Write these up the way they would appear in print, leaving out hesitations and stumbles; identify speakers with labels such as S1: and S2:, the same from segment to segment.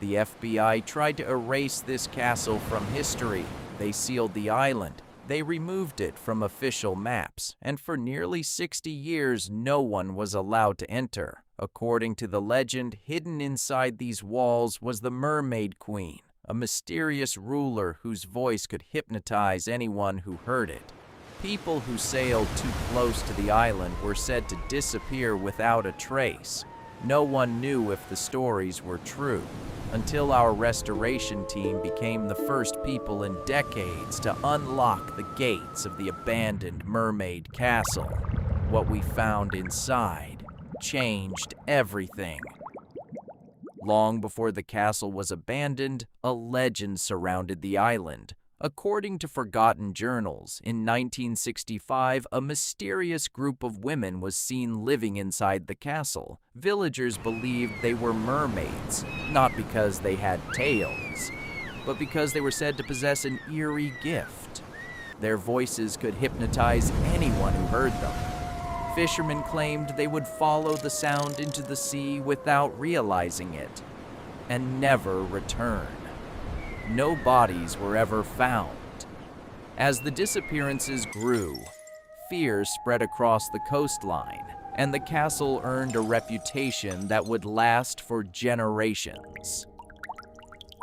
S1: The FBI tried to erase this castle from history. They sealed the island. They removed it from official maps, and for nearly 60 years, no one was allowed to enter. According to the legend, hidden inside these walls was the Mermaid Queen, a mysterious ruler whose voice could hypnotize anyone who heard it. People who sailed too close to the island were said to disappear without a trace. No one knew if the stories were true, until our restoration team became the first people in decades to unlock the gates of the abandoned Mermaid Castle. What we found inside changed everything. Long before the castle was abandoned, a legend surrounded the island. According to forgotten journals, in 1965, a mysterious group of women was seen living inside the castle. Villagers believed they were mermaids, not because they had tails, but because they were said to possess an eerie gift. Their voices could hypnotize anyone who heard them. Fishermen claimed they would follow the sound into the sea without realizing it, and never return. No bodies were ever found. As the disappearances grew, fear spread across the coastline, and the castle earned a reputation that would last for generations.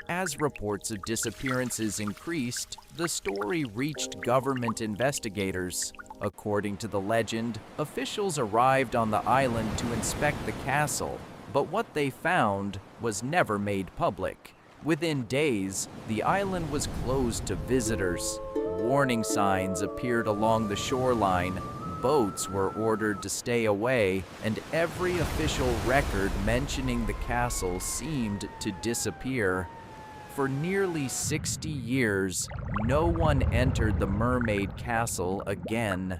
S1: As reports of disappearances increased, the story reached government investigators. According to the legend, officials arrived on the island to inspect the castle, but what they found was never made public. Within days, the island was closed to visitors. Warning signs appeared along the shoreline, boats were ordered to stay away, and every official record mentioning the castle seemed to disappear. For nearly 60 years, no one entered the Mermaid Castle again.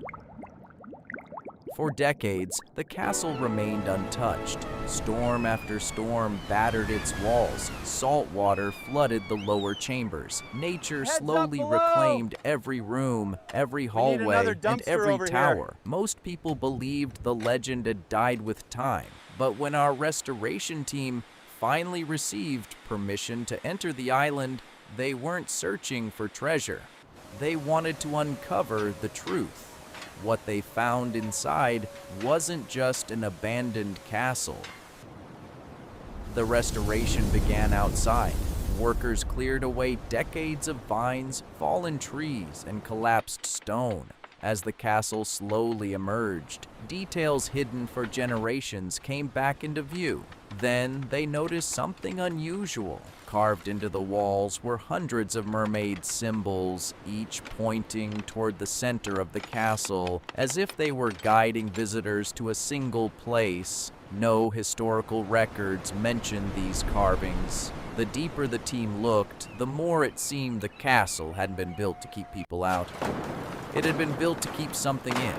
S1: For decades, the castle remained untouched. Storm after storm battered its walls. Salt water flooded the lower chambers. Nature slowly reclaimed every room, every hallway, and every tower. Most people believed the legend had died with time, but when our restoration team finally received permission to enter the island, they weren't searching for treasure. They wanted to uncover the truth. What they found inside wasn't just an abandoned castle. The restoration began outside. Workers cleared away decades of vines, fallen trees, and collapsed stone. As the castle slowly emerged, details hidden for generations came back into view. Then they noticed something unusual. Carved into the walls were hundreds of mermaid symbols, each pointing toward the center of the castle, as if they were guiding visitors to a single place. No historical records mention these carvings. The deeper the team looked, the more it seemed the castle hadn't been built to keep people out. It had been built to keep something in.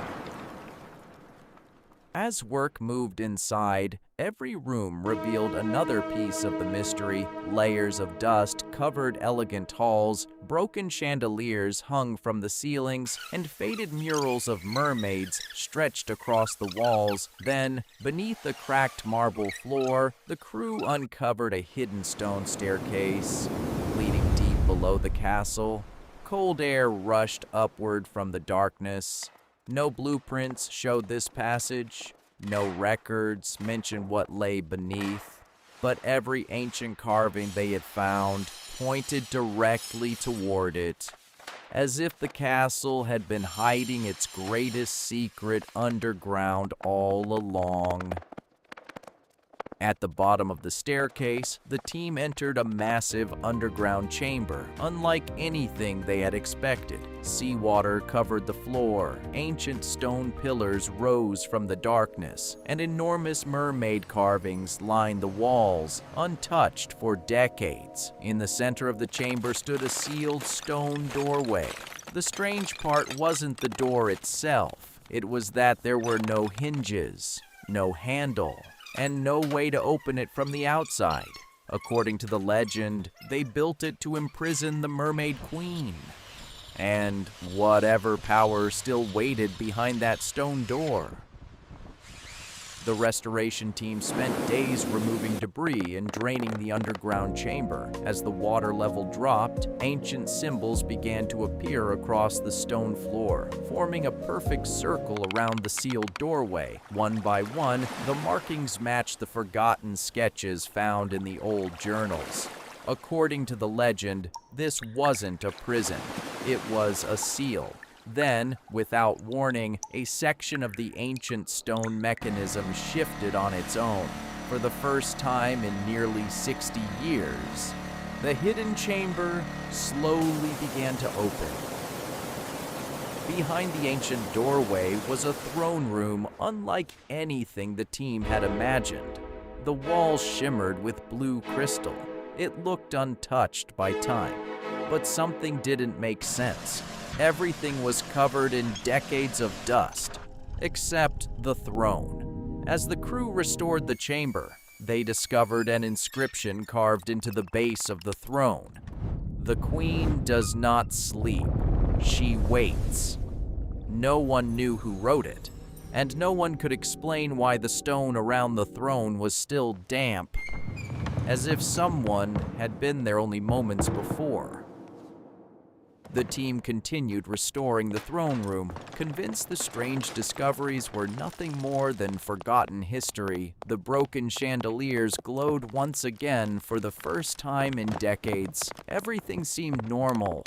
S1: As work moved inside, every room revealed another piece of the mystery. Layers of dust covered elegant halls, broken chandeliers hung from the ceilings, and faded murals of mermaids stretched across the walls. Then, beneath the cracked marble floor, the crew uncovered a hidden stone staircase leading deep below the castle. Cold air rushed upward from the darkness. No blueprints showed this passage. No records mentioned what lay beneath. But every ancient carving they had found pointed directly toward it, as if the castle had been hiding its greatest secret underground all along. At the bottom of the staircase, the team entered a massive underground chamber, unlike anything they had expected. Seawater covered the floor, ancient stone pillars rose from the darkness, and enormous mermaid carvings lined the walls, untouched for decades. In the center of the chamber stood a sealed stone doorway. The strange part wasn't the door itself. It was that there were no hinges, no handle, and no way to open it from the outside. According to the legend, they built it to imprison the Mermaid Queen, and whatever power still waited behind that stone door. The restoration team spent days removing debris and draining the underground chamber. As the water level dropped, ancient symbols began to appear across the stone floor, forming a perfect circle around the sealed doorway. One by one, the markings matched the forgotten sketches found in the old journals. According to the legend, this wasn't a prison. It was a seal. Then, without warning, a section of the ancient stone mechanism shifted on its own. For the first time in nearly 60 years, the hidden chamber slowly began to open. Behind the ancient doorway was a throne room unlike anything the team had imagined. The walls shimmered with blue crystal. It looked untouched by time, but something didn't make sense. Everything was covered in decades of dust, except the throne. As the crew restored the chamber, they discovered an inscription carved into the base of the throne. "The Queen does not sleep. She waits." No one knew who wrote it, and no one could explain why the stone around the throne was still damp, as if someone had been there only moments before. The team continued restoring the throne room, convinced the strange discoveries were nothing more than forgotten history. The broken chandeliers glowed once again for the first time in decades. Everything seemed normal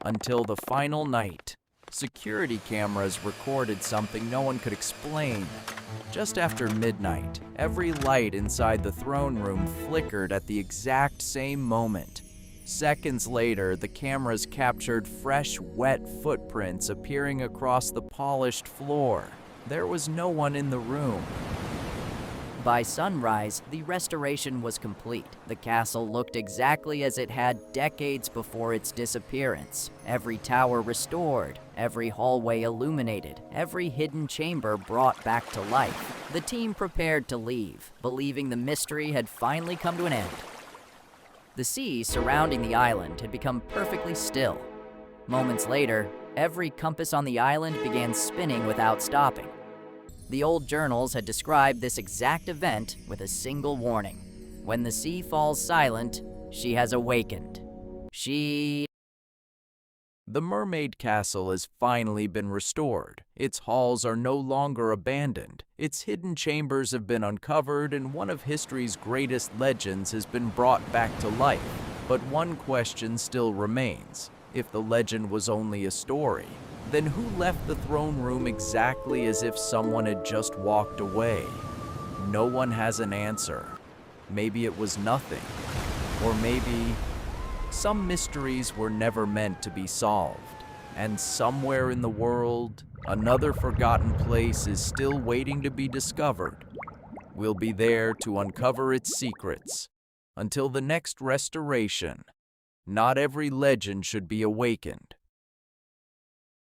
S1: until the final night. Security cameras recorded something no one could explain. Just after midnight, every light inside the throne room flickered at the exact same moment. Seconds later, the cameras captured fresh, wet footprints appearing across the polished floor. There was no one in the room.
S2: By sunrise, the restoration was complete. The castle looked exactly as it had decades before its disappearance. Every tower restored, every hallway illuminated, every hidden chamber brought back to life. The team prepared to leave, believing the mystery had finally come to an end. The sea surrounding the island had become perfectly still. Moments later, every compass on the island began spinning without stopping. The old journals had described this exact event with a single warning. When the sea falls silent, she has awakened.
S1: The Mermaid Castle has finally been restored. Its halls are no longer abandoned. Its hidden chambers have been uncovered, and one of history's greatest legends has been brought back to life. But one question still remains. If the legend was only a story, then who left the throne room exactly as if someone had just walked away? No one has an answer. Maybe it was nothing. Or maybe some mysteries were never meant to be solved. And somewhere in the world, another forgotten place is still waiting to be discovered. We'll be there to uncover its secrets. Until the next restoration, not every legend should be awakened.